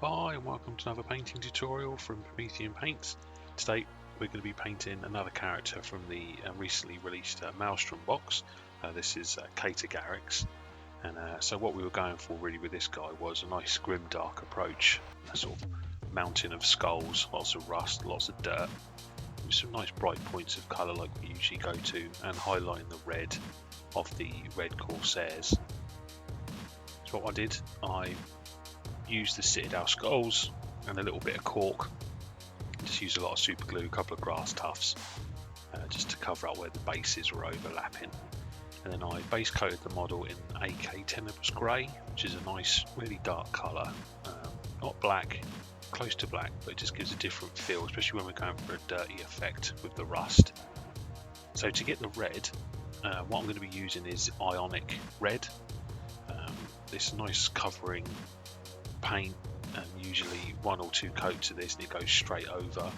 Hi and welcome to another painting tutorial from Promethean Paints. Today we're going to be painting another character from the recently released Maelstrom box. This is Katar Garrix, and so what we were going for really with this guy was a nice grim dark approach, a sort of mountain of skulls, lots of rust, lots of dirt, with some nice bright points of colour like we usually go to, and highlighting the red of the red Corsairs. So what I did, I used the Citadel skulls and a little bit of cork, just used a lot of super glue, a couple of grass tufts, just to cover up where the bases were overlapping. And then I base coated the model in AK Tenebrous Grey, which is a nice really dark colour, not black, close to black, but it just gives a different feel, especially when we're going for a dirty effect with the rust. So to get the red, what I'm going to be using is Ionic Red, this nice covering paint, and usually one or two coats of this and it goes straight over.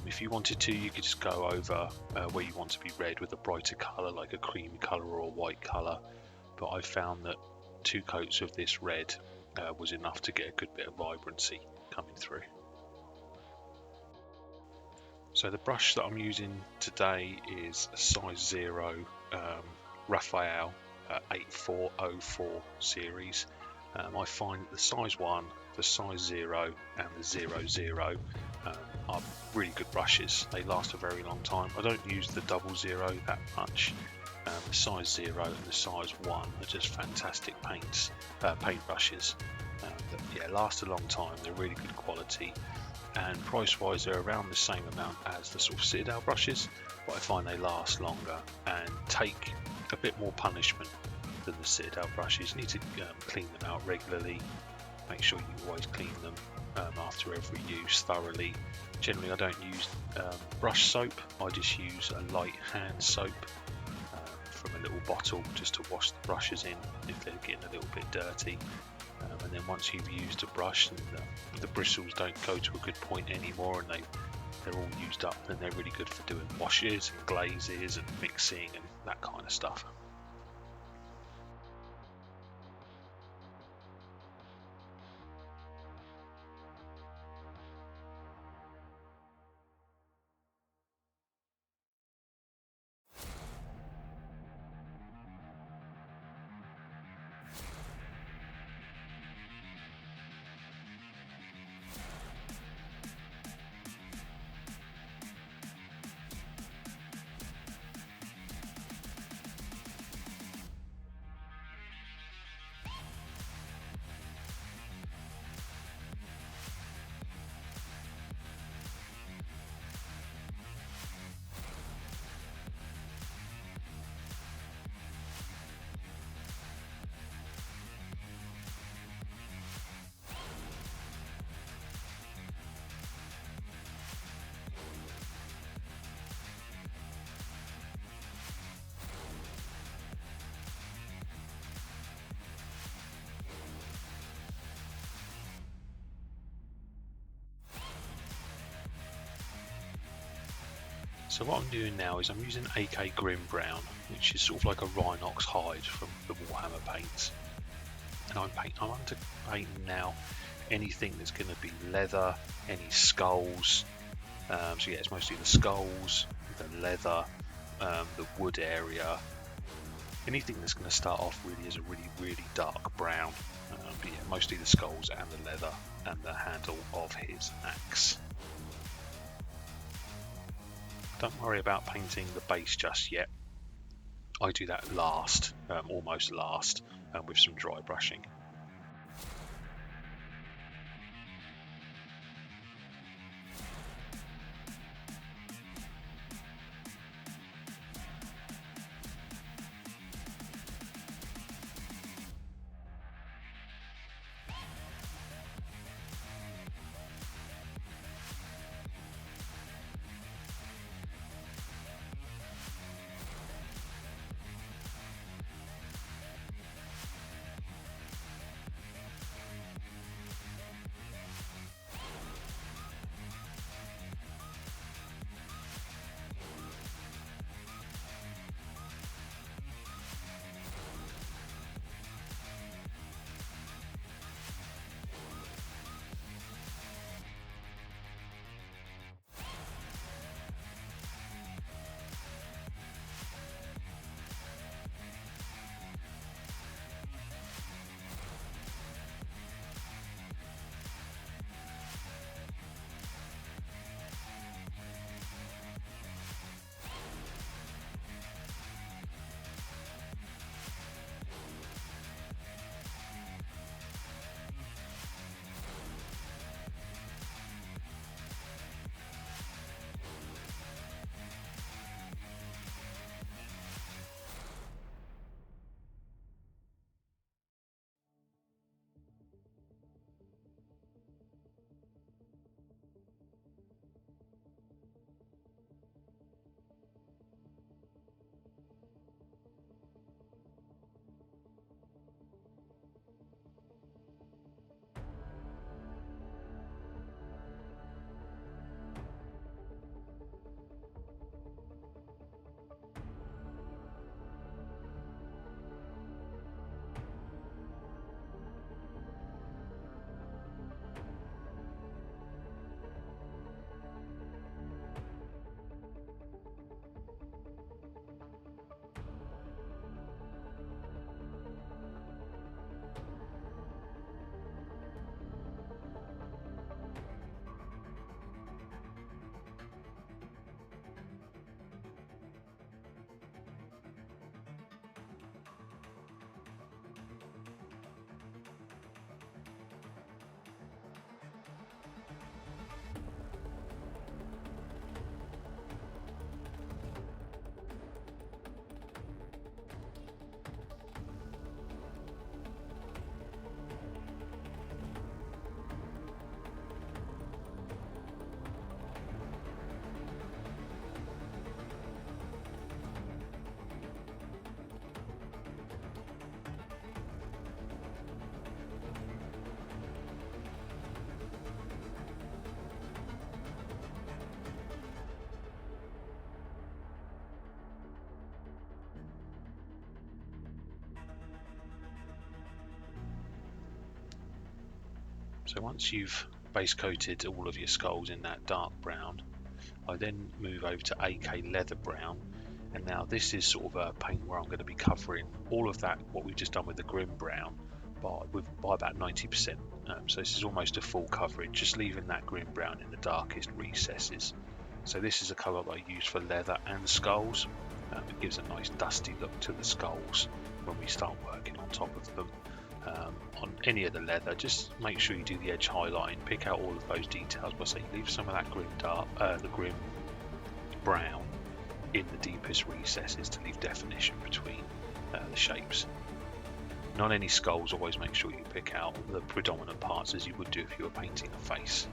If you wanted to, you could just go over where you want to be red with a brighter colour like a creamy colour or a white colour, but I found that 2 coats of this red was enough to get a good bit of vibrancy coming through. So the brush that I'm using today is a size 0 Raphael 8404 series. I find that the size 1, the size 0 and the 00 are really good brushes. They last a very long time. I don't use the 00 that much. The size 0 and the size 1 are just fantastic paint brushes that last a long time. They're really good quality, and price wise they're around the same amount as the sort of Citadel brushes, but I find they last longer and take a bit more punishment than the Citadel brushes. You need to clean them out regularly. Make sure you always clean them after every use thoroughly. Generally I don't use brush soap, I just use a light hand soap from a little bottle just to wash the brushes in if they're getting a little bit dirty. And then once you've used a brush and the bristles don't go to a good point anymore and they're all used up, then they're really good for doing washes and glazes and mixing and that kind of stuff. So what I'm doing now is I'm using AK Grin Brown, which is sort of like a Rhinox hide from the Warhammer paints. And I'm under painting now anything that's going to be leather, any skulls. So yeah, it's mostly the skulls, the leather, the wood area. Anything that's going to start off really as a really dark brown. But yeah, mostly the skulls and the leather and the handle of his axe. Don't worry about painting the base just yet. I do that last, almost last, with some dry brushing. So once you've base coated all of your skulls in that dark brown, I then move over to AK Leather Brown, and now this is sort of a paint where I'm going to be covering all of that, what we've just done with the Grin Brown, by about 90%. So this is almost a full coverage, just leaving that Grin Brown in the darkest recesses. So this is a colour that I use for leather and skulls. It gives a nice dusty look to the skulls when we start working on top of them. On any of the leather, just make sure you do the edge highlighting, pick out all of those details, but say leave some of that grim dark, the grim brown in the deepest recesses to leave definition between the shapes. And on any skulls, always make sure you pick out the predominant parts as you would do if you were painting a face.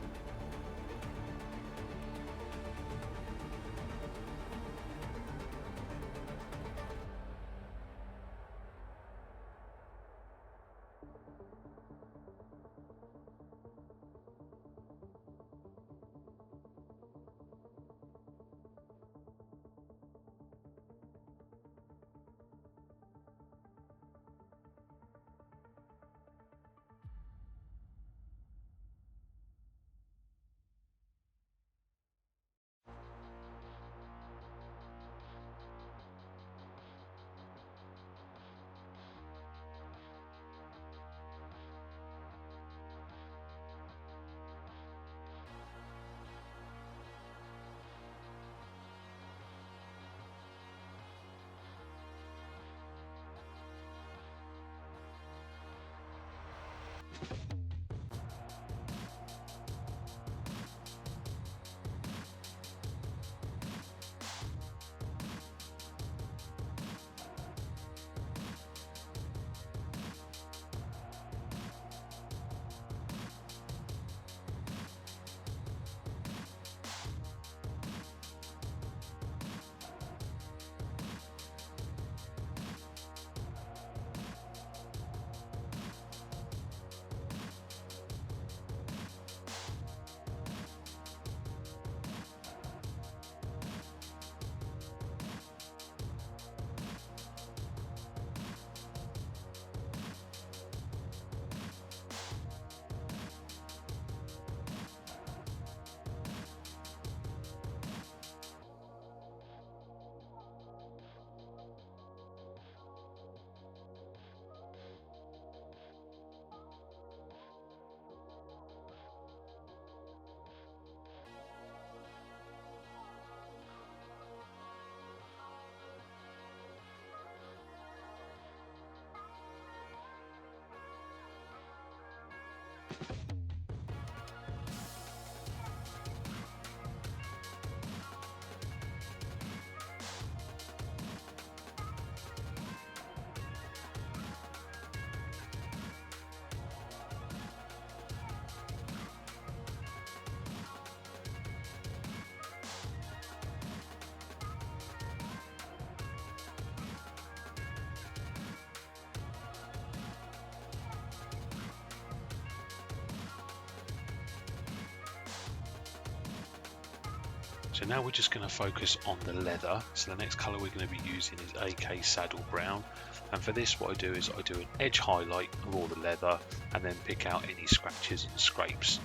So now we're just going to focus on the leather. So the next colour we're going to be using is AK Saddle Brown. And for this, what I do is I do an edge highlight of all the leather and then pick out any scratches and scrapes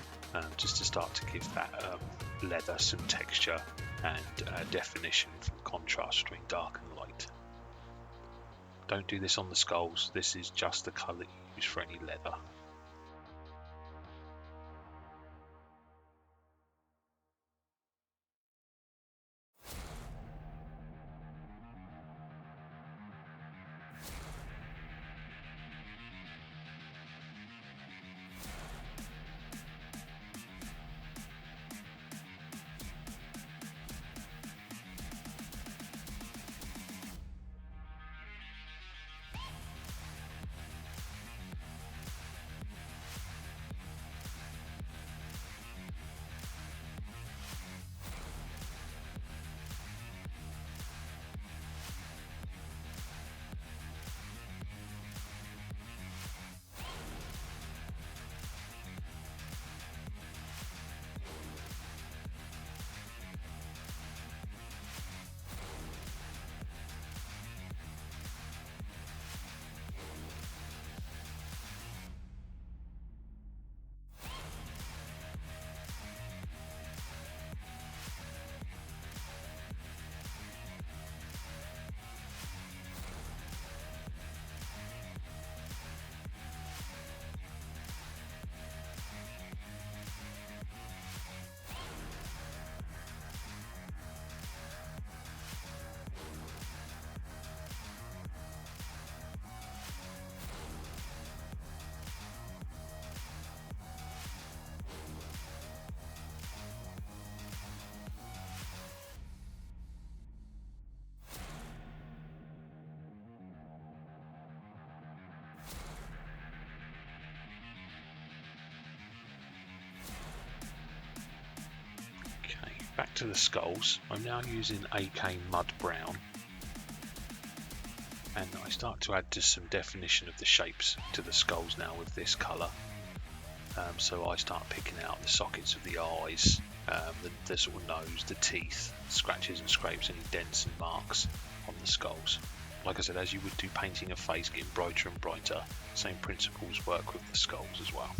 just to start to give that leather some texture and definition from contrast between dark and light. Don't do this on the skulls. This is just the colour you use for any leather. to the skulls, I'm now using AK Mud Brown, and I start to add just some definition of the shapes to the skulls now with this colour. So I start picking out the sockets of the eyes, the sort of nose, the teeth, scratches and scrapes, any dents and marks on the skulls. Like I said, as you would do painting a face, getting brighter and brighter, same principles work with the skulls as well.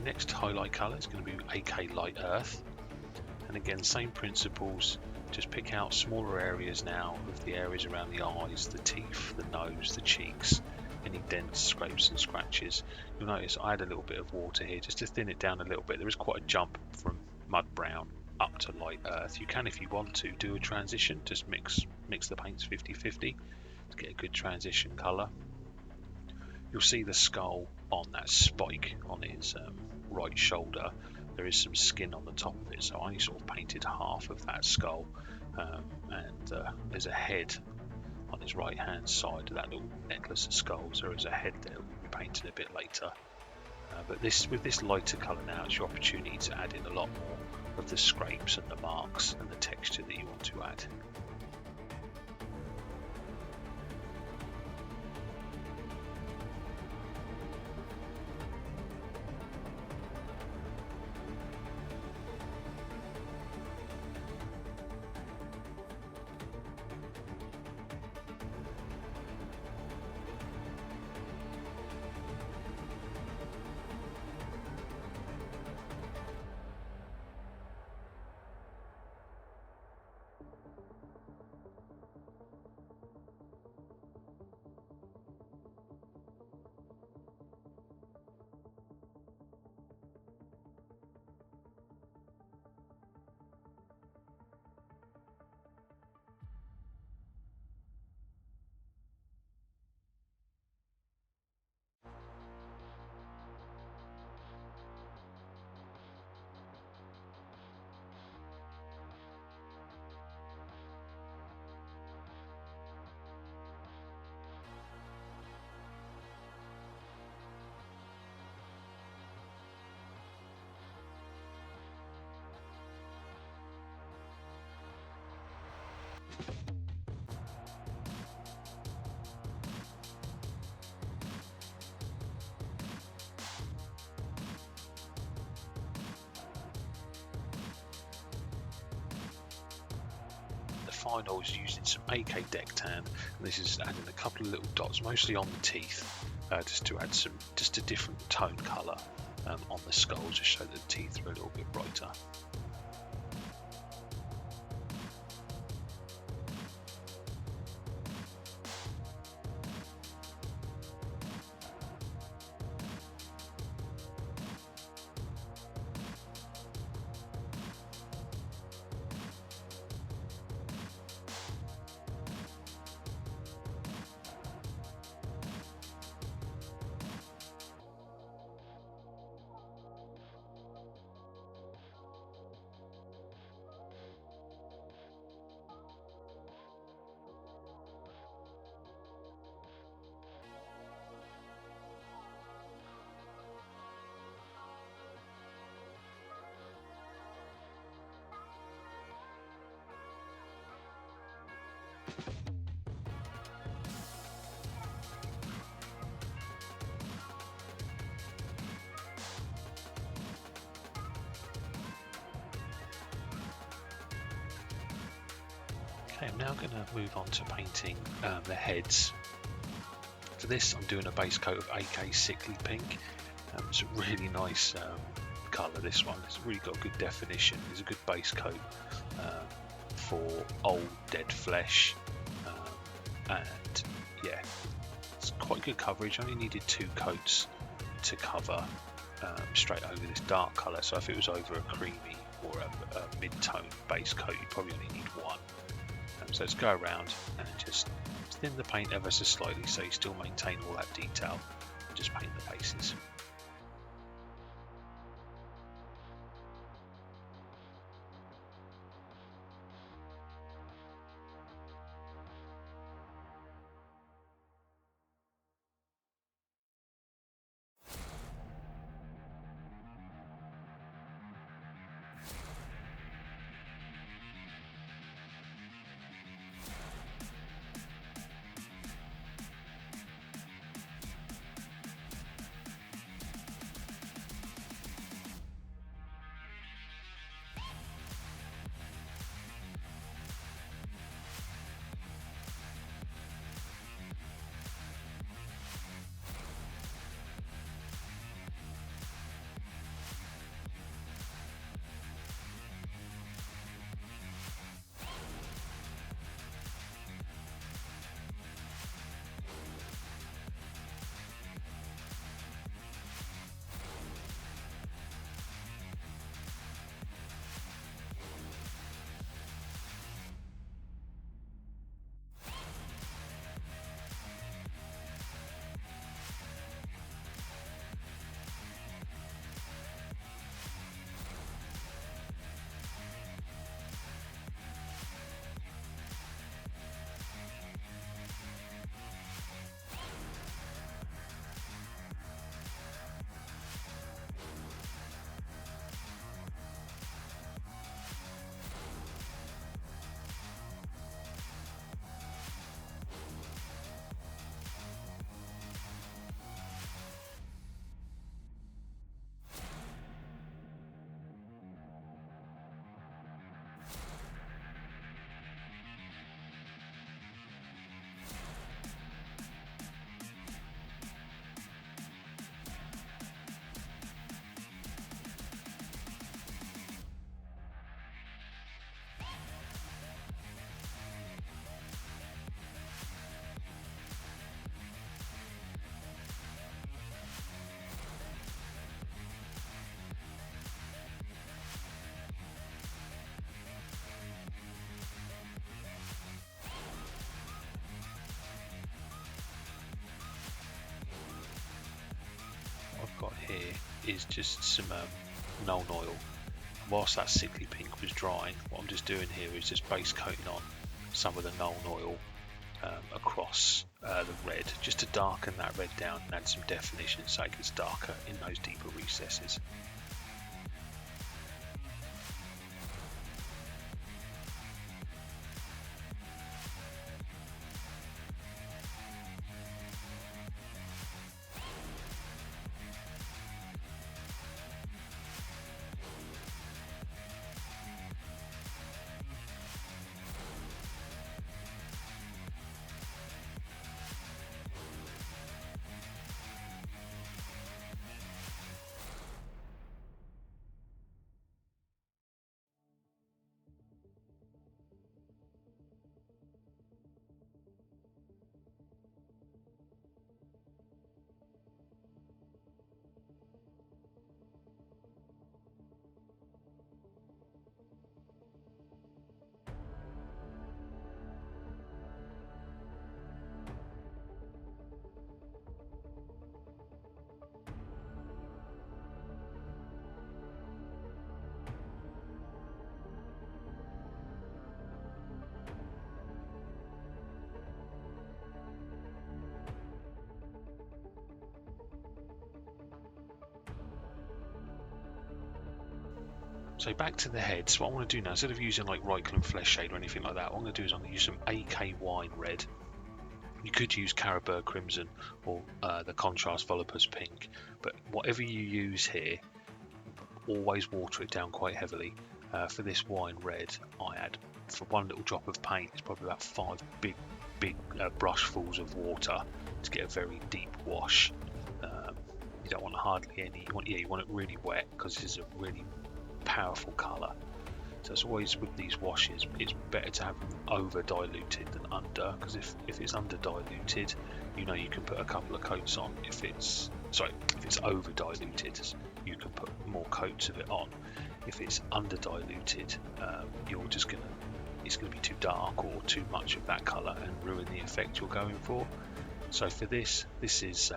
Next highlight colour is going to be AK Light Earth, and again same principles, just pick out smaller areas now of the areas around the eyes, the teeth, the nose, the cheeks, any dents, scrapes and scratches. You'll notice I add a little bit of water here just to thin it down a little bit. There is quite a jump from mud brown up to light earth. You can, if you want to, do a transition, just mix the paints 50-50 to get a good transition colour. You'll see the skull on that spike on his right shoulder. There is some skin on the top of it, so I only sort of painted half of that skull, and there's a head on his right hand side of that little necklace of skulls. There is a head there we'll be painting a bit later, but with this lighter colour now, it's your opportunity to add in a lot more of the scrapes and the marks and the texture that you want to add. final I was using some AK deck tan, and this is adding a couple of little dots, mostly on the teeth, just to add just a different tone colour on the skull, just so that the teeth are a little bit brighter. Okay, I'm now going to move on to painting the heads. For this, I'm doing a base coat of AK Sickly Pink. It's a really nice colour, this one. It's really got good definition. It's a good base coat for old dead flesh. And yeah, it's quite good coverage. I only needed 2 coats to cover straight over this dark colour. So if it was over a creamy or a mid-tone base coat, you probably only need 1. So let's go around and just thin the paint ever so slightly so you still maintain all that detail, and just paint the bases. Got here is just some Nuln Oil. Whilst that sickly pink was drying, what I'm just doing here is just base coating on some of the Nuln Oil across the red, just to darken that red down and add some definition so it gets darker in those deeper recesses. So back to the heads, what I want to do now, instead of using like Reichland Flesh Shade or anything like that, what I'm going to do is I'm going to use some AK Wine Red. You could use Caribou Crimson or the Contrast Volupus Pink, but whatever you use here, always water it down quite heavily. For this Wine Red, I add, for one little drop of paint, it's probably about 5 big brushfuls of water to get a very deep wash. You don't want hardly any, you want it really wet because this is a really powerful colour. So it's always with these washes, it's better to have them over diluted than under, because if it's under diluted, you know you can put a couple of coats on. If it's over diluted, you can put more coats of it on. If it's under diluted, it's gonna be too dark or too much of that colour and ruin the effect you're going for. So for this is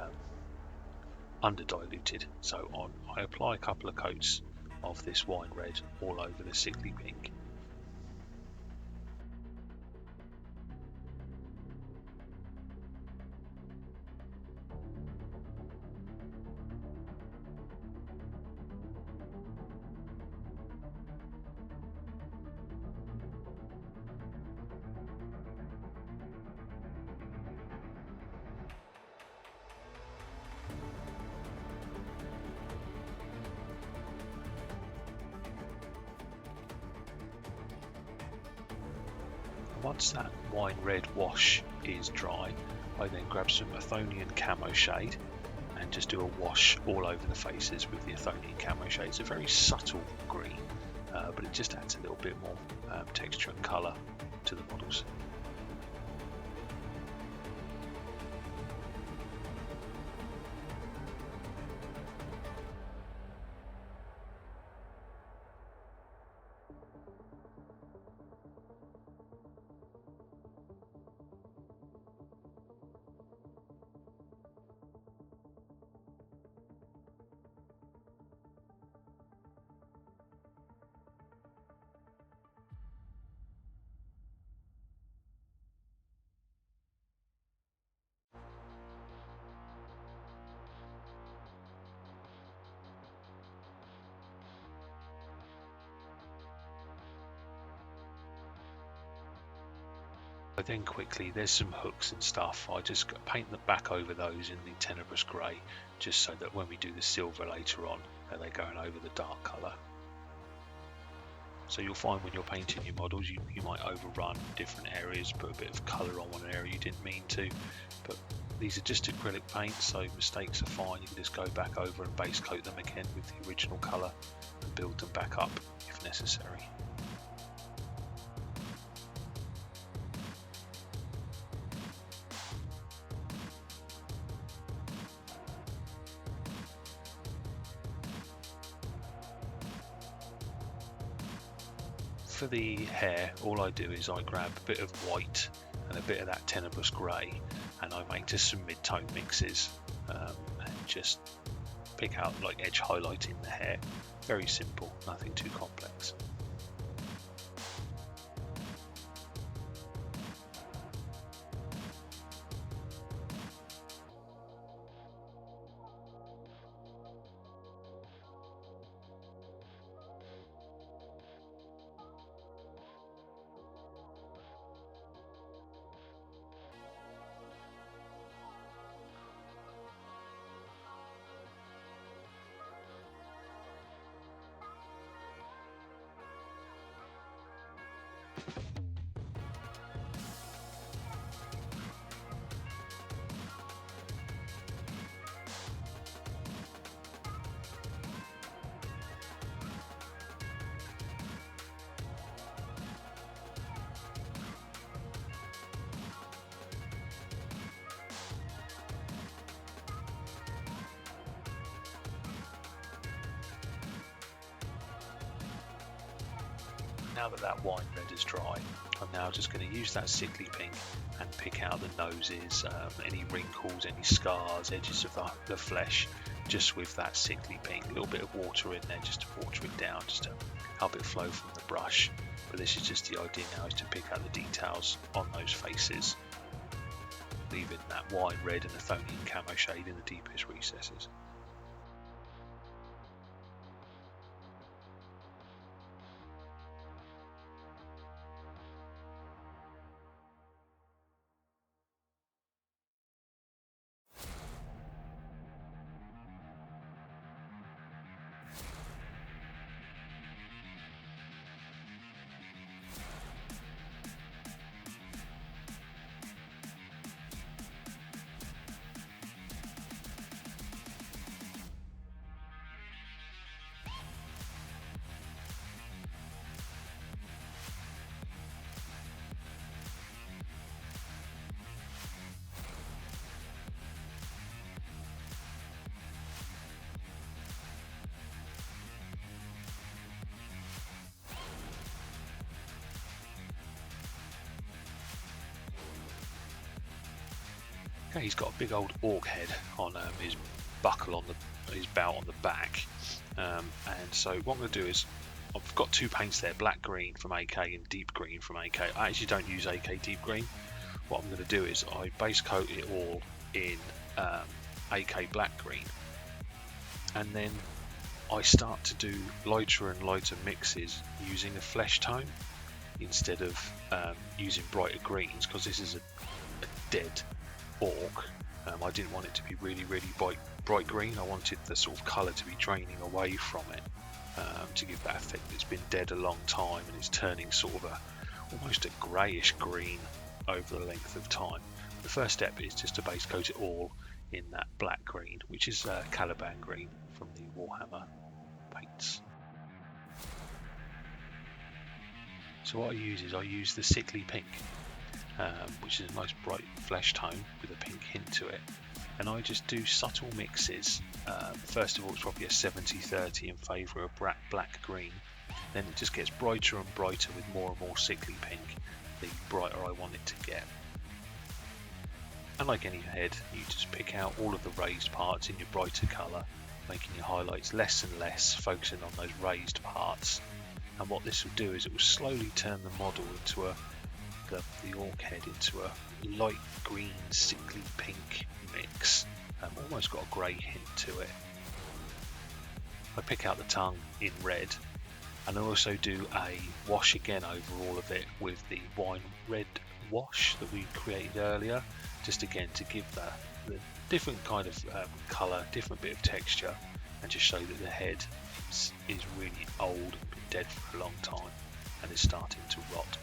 under diluted. So I apply a couple of coats of this Wine Red all over the Sickly Pink. Once that Wine Red wash is dry, I then grab some Athonian Camoshade and just do a wash all over the faces with the Athonian Camoshade. It's a very subtle green, but it just adds a little bit more texture and colour to the models. Then quickly, there's some hooks and stuff. I just paint the back over those in the Tenebrous Grey, just so that when we do the silver later on, they're going over the dark colour. So you'll find when you're painting your models, you might overrun different areas, put a bit of colour on one area you didn't mean to, but these are just acrylic paints, so mistakes are fine. You can just go back over and base coat them again with the original colour and build them back up if necessary. For the hair, all I do is I grab a bit of white and a bit of that Tenebrous Grey, and I make just some mid-tone mixes and just pick out like edge highlighting the hair. Very simple, nothing too complex. Now that Wine Red is dry, I'm now just going to use that Sickly Pink and pick out the noses, any wrinkles, any scars, edges of the flesh, just with that Sickly Pink. A little bit of water in there just to water it down, just to help it flow from the brush. But this is just the idea now, is to pick out the details on those faces, leaving that Wine Red and Athonian Camoshade in the deepest recesses. Okay, he's got a big old orc head on his buckle on his belt on the back, and so what I'm going to do is I've got two paints there, black green from AK and deep green from AK. I actually don't use AK deep green. What I'm going to do is I base coat it all in AK black green, and then I start to do lighter and lighter mixes using a flesh tone instead of using brighter greens, because this is a dead orc. I didn't want it to be really bright green. I wanted the sort of colour to be draining away from it, to give that effect. It's been dead a long time and it's turning sort of almost a greyish green over the length of time. The first step is just to base coat it all in that black green, which is Caliban green from the Warhammer paints. So what I use the sickly pink, which is a nice bright flesh tone with a pink hint to it, and I just do subtle mixes. First of all, it's probably a 70-30 in favour of black green, then it just gets brighter and brighter with more and more sickly pink the brighter I want it to get. And like any head, you just pick out all of the raised parts in your brighter colour, making your highlights less and less, focusing on those raised parts. And what this will do is it will slowly turn the model into the orc head into a light green sickly pink mix, almost got a grey hint to it. I pick out the tongue in red, and I also do a wash again over all of it with the wine red wash that we created earlier, just again to give the different kind of colour, different bit of texture, and just show that the head is really old and been dead for a long time and is starting to rot.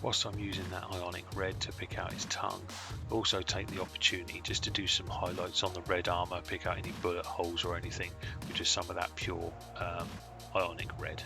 Whilst I'm using that Ionic Red to pick out his tongue, I also take the opportunity just to do some highlights on the red armour, pick out any bullet holes or anything with just some of that pure Ionic Red.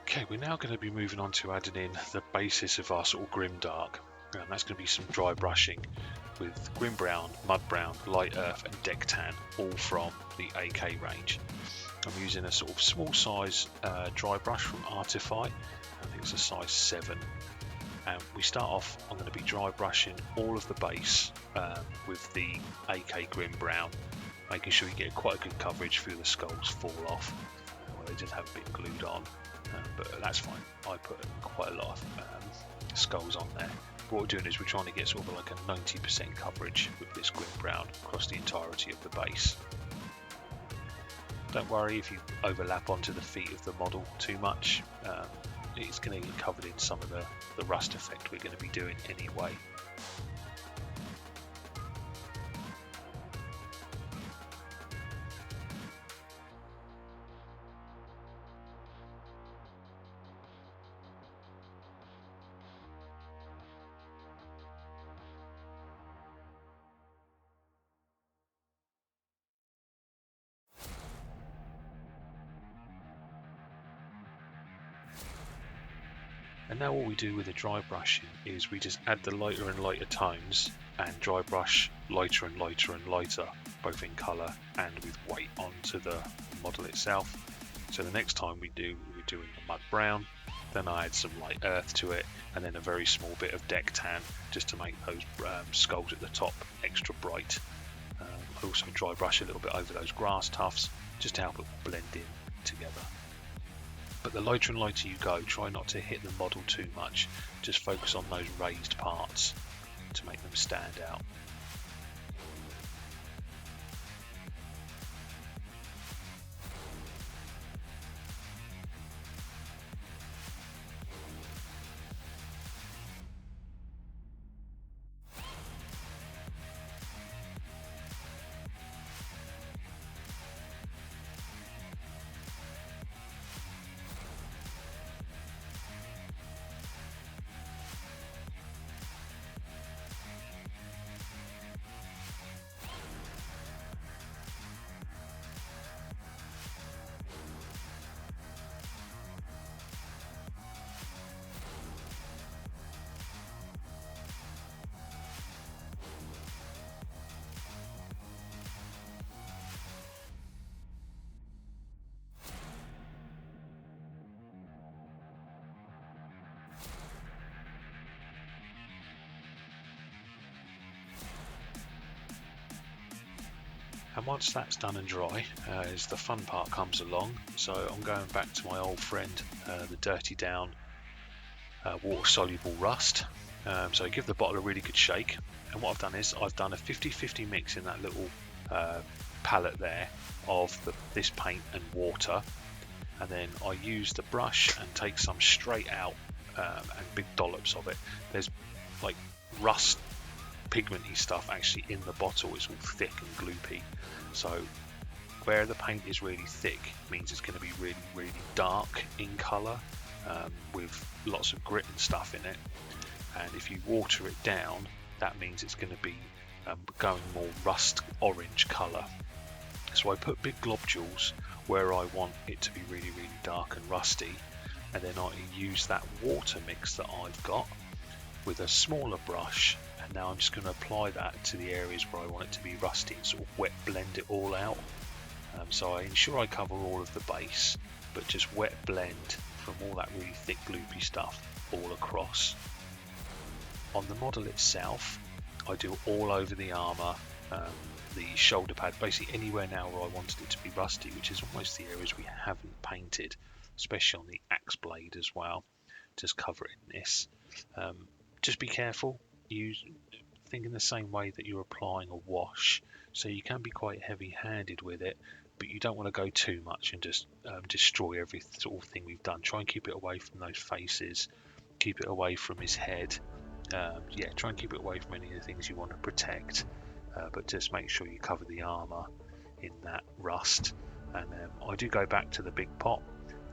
Okay, we're now going to be moving on to adding in the basis of our sort of grimdark, and that's going to be some dry brushing with Grim Brown, Mud Brown, Light Earth and Deck Tan, all from the AK range. I'm using a sort of small size dry brush from Artify, I think it's a size 7, and we start off, I'm going to be dry brushing all of the base with the AK Grim Brown, making sure you get quite a good coverage through the skulls fall off. Well, they just haven't been glued on. But that's fine. I put quite a lot of skulls on there. But what we're doing is we're trying to get sort of like a 90% coverage with this Grim Brown across the entirety of the base. Don't worry if you overlap onto the feet of the model too much. It's going to get covered in some of the rust effect we're going to be doing anyway. And now what we do with the dry brushing is we just add the lighter and lighter tones and dry brush lighter and lighter and lighter, both in colour and with weight onto the model itself. So the next time we're doing the Mud Brown, then I add some light earth to it, and then a very small bit of Deck Tan just to make those skulls at the top extra bright. I also dry brush a little bit over those grass tufts just to help it blend in together. But the lighter and lighter you go, try not to hit the model too much, just focus on those raised parts to make them stand out. And once that's done and dry, is the fun part comes along. So I'm going back to my old friend, the Dirty Down water soluble rust. So I give the bottle a really good shake, and what I've done is I've done a 50-50 mix in that little palette there of this paint and water, and then I use the brush and take some straight out and big dollops of it. There's like rust pigmenty stuff actually in the bottle. It's all thick and gloopy, so where the paint is really thick means it's going to be really, really dark in colour, with lots of grit and stuff in it. And if you water it down, that means it's going to be going more rust orange colour. So I put big globules where I want it to be really, really dark and rusty, and then I use that water mix that I've got with a smaller brush, and now I'm just going to apply that to the areas where I want it to be rusty and sort of wet blend it all out. So I ensure I cover all of the base, but just wet blend from all that really thick gloopy stuff all across. On the model itself, I do all over the armour, the shoulder pad, basically anywhere now where I wanted it to be rusty, which is almost the areas we haven't painted, especially on the axe blade as well. Just cover it in this. Just be careful. Think in the same way that you're applying a wash, so you can be quite heavy-handed with it, but you don't want to go too much and just destroy every sort of thing we've done. Try and keep it away from those faces, keep it away from his head. Try and keep it away from any of the things you want to protect, but just make sure you cover the armor in that rust. And I do go back to the big pot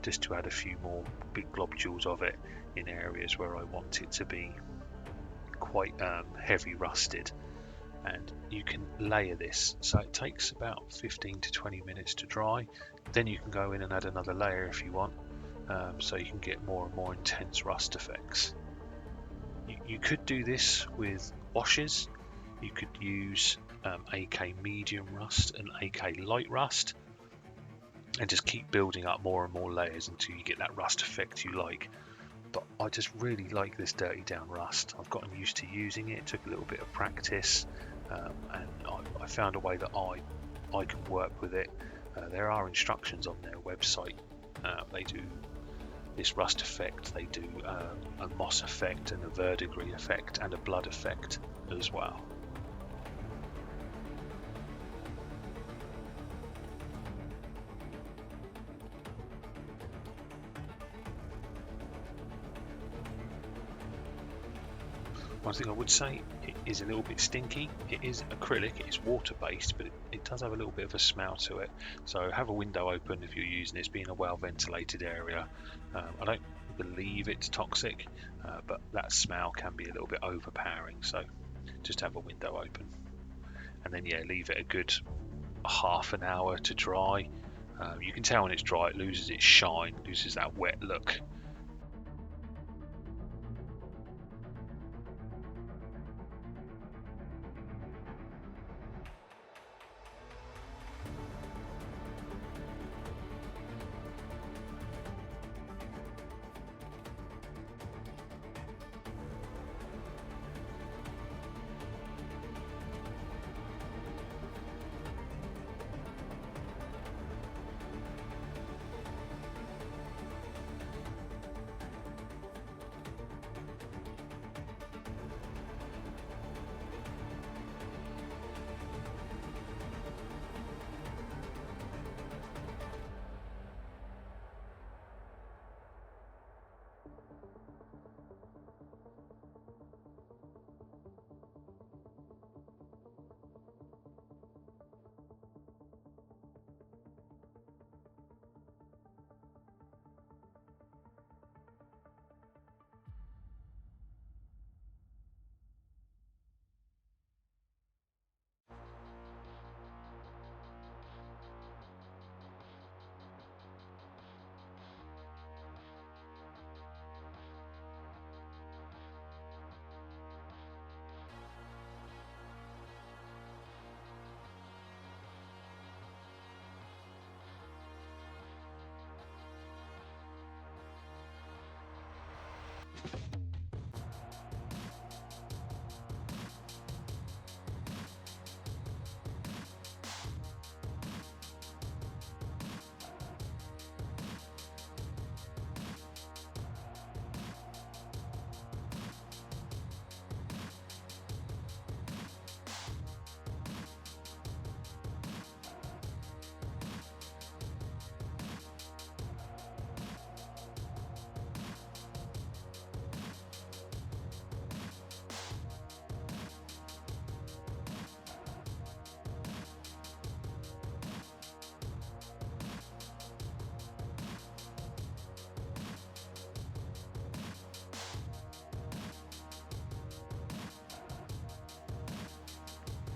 just to add a few more big globules of it in areas where I want it to be quite heavy rusted. And you can layer this, so it takes about 15 to 20 minutes to dry. Then you can go in and add another layer if you want, so you can get more and more intense rust effects. You could do this with washes. You could use AK medium rust and AK light rust, and just keep building up more and more layers until you get that rust effect you like. But I just really like this dirty down rust. I've gotten used to using it. It took a little bit of practice, and I found a way that I can work with it. There are instructions on their website. They do this rust effect, they do a moss effect and a verdigris effect and a blood effect as well. One thing I would say, it is a little bit stinky. It is acrylic, it is water based, but it does have a little bit of a smell to it. So have a window open if you're using this, being a well ventilated area. I don't believe it's toxic, but that smell can be a little bit overpowering, so just have a window open. And then leave it a good half an hour to dry. You can tell when it's dry, it loses its shine, loses that wet look.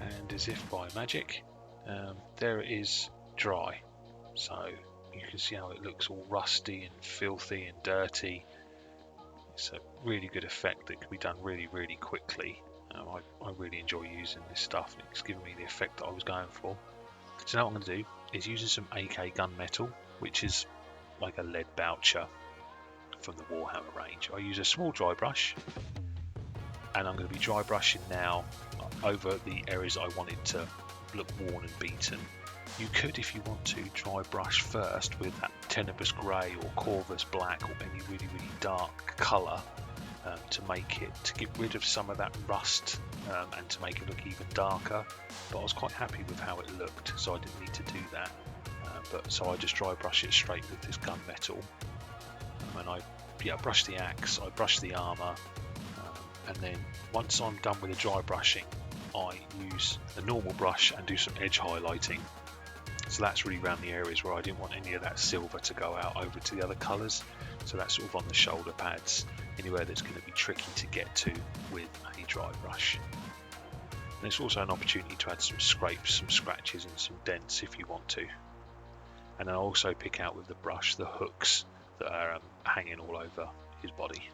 And as if by magic, there it is dry. So you can see how it looks all rusty and filthy and dirty. It's a really good effect that can be done really, really quickly. I really enjoy using this stuff. It's given me the effect that I was going for. So now what I'm going to do is using some AK gunmetal, which is like a lead boucher from the Warhammer range. I use a small dry brush and I'm going to be dry brushing now over the areas I wanted to look worn and beaten. You could, if you want to, dry brush first with that Tenebrous Grey or Corvus Black or any really dark colour to get rid of some of that rust and to make it look even darker. But I was quite happy with how it looked, so I didn't need to do that. So I just dry brush it straight with this gunmetal, and I brush the axe, I brush the armour, and then once I'm done with the dry brushing, I use a normal brush and do some edge highlighting. So that's really around the areas where I didn't want any of that silver to go out over to the other colours. So that's sort of on the shoulder pads, anywhere that's going to be tricky to get to with a dry brush. And it's also an opportunity to add some scrapes, some scratches and some dents if you want to. And then I'll also pick out with the brush the hooks that are hanging all over his body.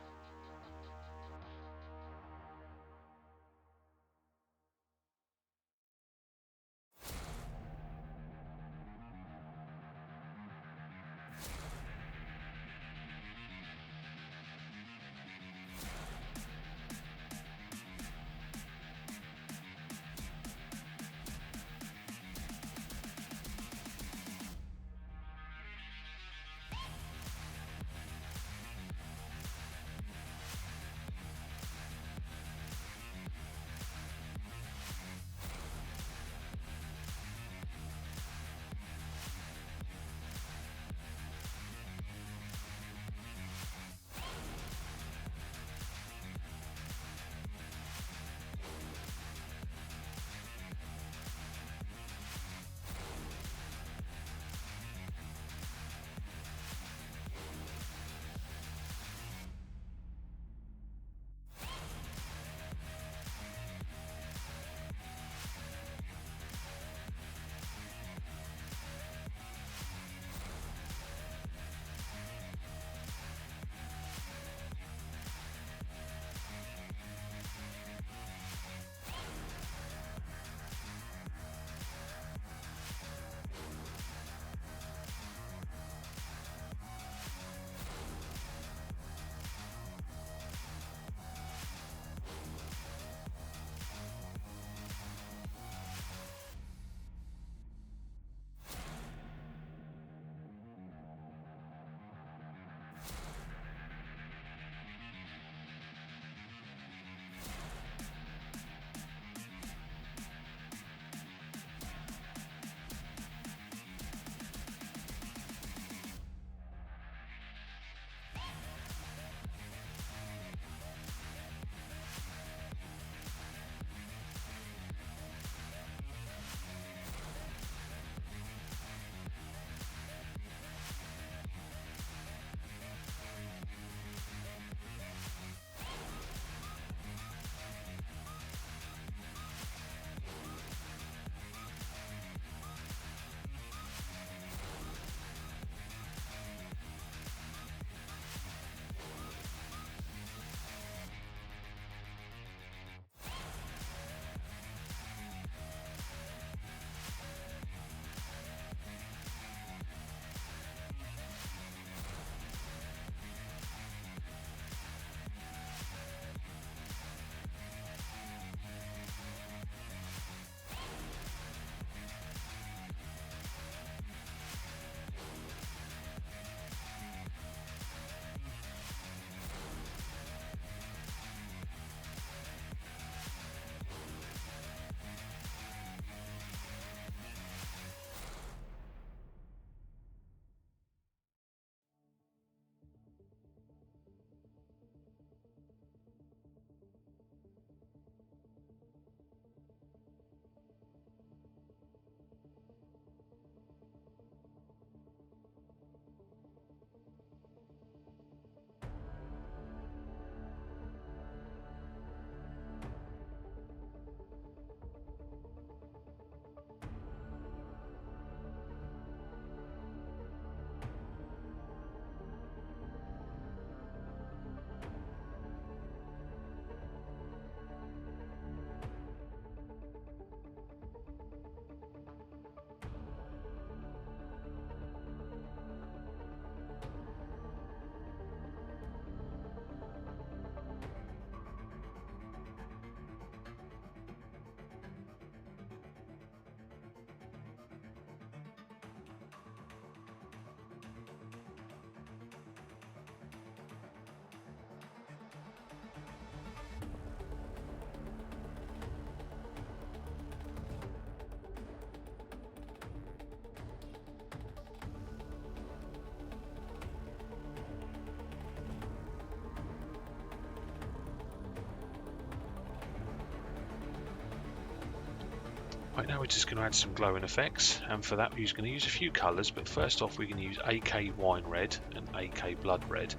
Right, now we're just going to add some glowing effects, and for that we're going to use a few colours, but first off we're going to use AK Wine Red and AK Blood Red.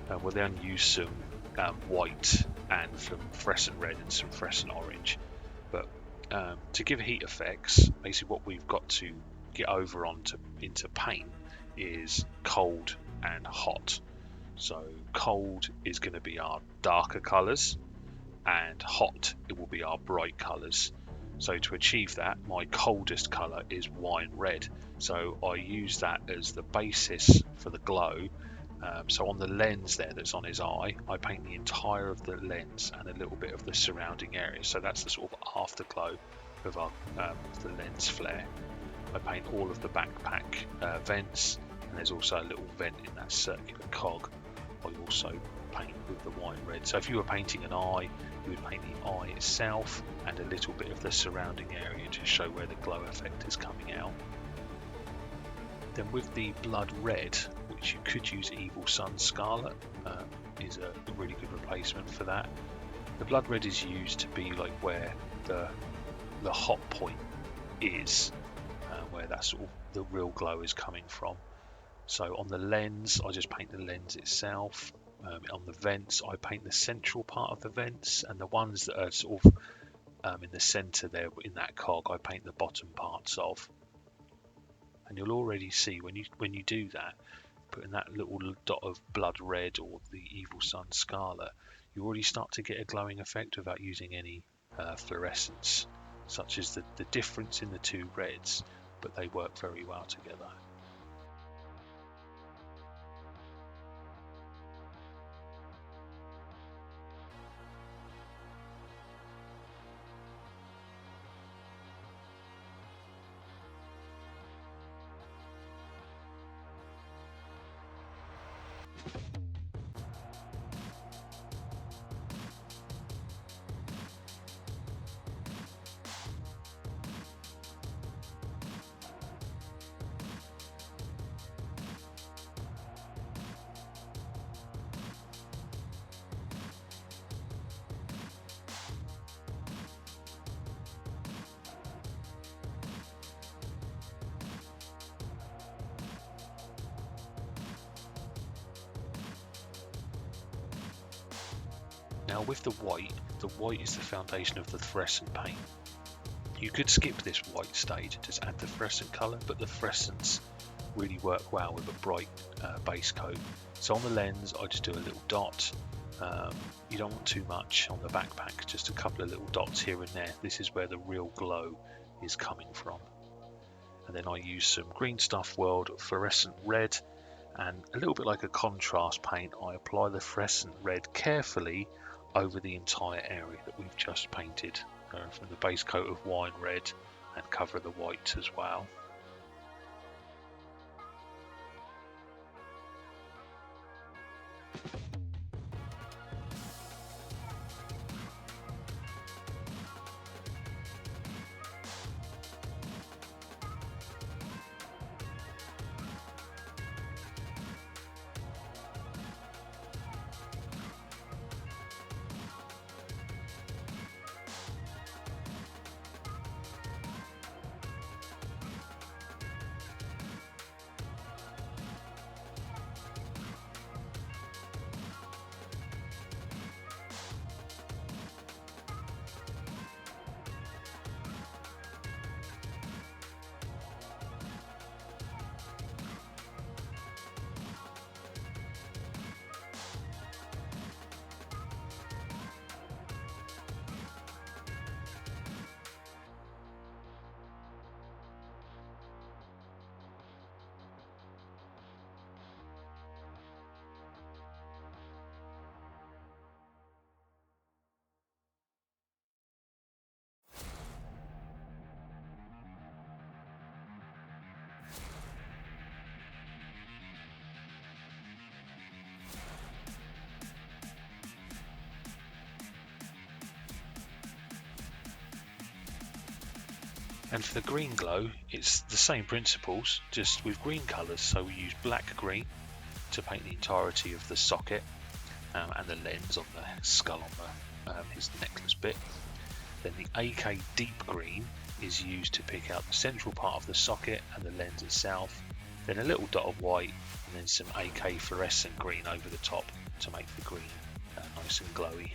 We'll then use some white and some fluorescent red and some fluorescent orange. But to give heat effects, basically what we've got to get over into paint is cold and hot. So cold is going to be our darker colours, and hot it will be our bright colours. So to achieve that, my coldest colour is wine red. So I use that as the basis for the glow. So on the lens there that's on his eye, I paint the entire of the lens and a little bit of the surrounding area. So that's the sort of afterglow of our the lens flare. I paint all of the backpack vents, and there's also a little vent in that circular cog. I also paint with the wine red. So if you were painting an eye, you would paint the eye itself and a little bit of the surrounding area to show where the glow effect is coming out. Then with the blood red, which you could use Evil Sun Scarlet, is a really good replacement for that. The blood red is used to be like where the hot point is, where that sort of the real glow is coming from. So on the lens, I just paint the lens itself. On the vents, I paint the central part of the vents, and the ones that are sort of in the centre there in that cog, I paint the bottom parts of. And you'll already see when you do that, putting that little dot of blood red or the Evil Sun Scarlet, you already start to get a glowing effect without using any fluorescence, such as the difference in the two reds, but they work very well together. Now with the white is the foundation of the fluorescent paint. You could skip this white stage and just add the fluorescent colour, but the fluorescents really work well with a bright base coat. So on the lens I just do a little dot. You don't want too much on the backpack, just a couple of little dots here and there. This is where the real glow is coming from. And then I use some Green Stuff World fluorescent red, and a little bit like a contrast paint, I apply the fluorescent red carefully over the entire area that we've just painted, from the base coat of wine red and cover the white as well. And for the green glow, it's the same principles, just with green colours. So we use black green to paint the entirety of the socket and the lens on the skull on the his necklace bit. Then the AK deep green is used to pick out the central part of the socket and the lens itself, then a little dot of white, and then some AK fluorescent green over the top to make the green nice and glowy.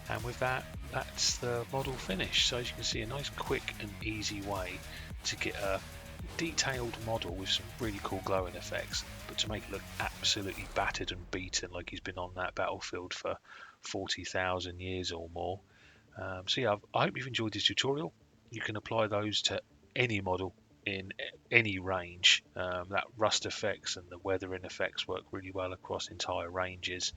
And with that, that's the model finished. So as you can see, a nice quick and easy way to get a detailed model with some really cool glowing effects, but to make it look absolutely battered and beaten like he's been on that battlefield for 40,000 years or more. So yeah, I hope you've enjoyed this tutorial. You can apply those to any model in any range. That rust effects and the weathering effects work really well across entire ranges.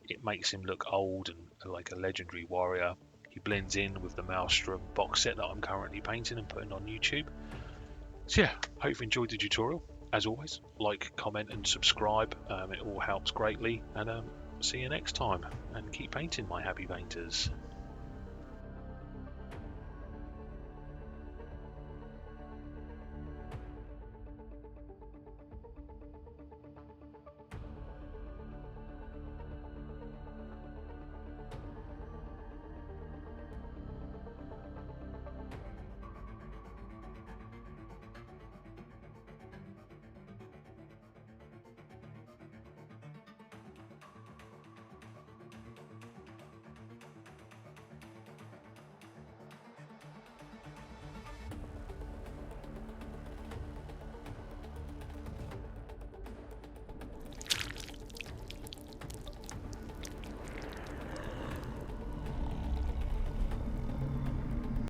It makes him look old and like a legendary warrior. He blends in with the Maelstrom box set that I'm currently painting and putting on YouTube. So yeah, hope you've enjoyed the tutorial. As always, like, comment and subscribe. It all helps greatly. And see you next time. And keep painting, my happy painters.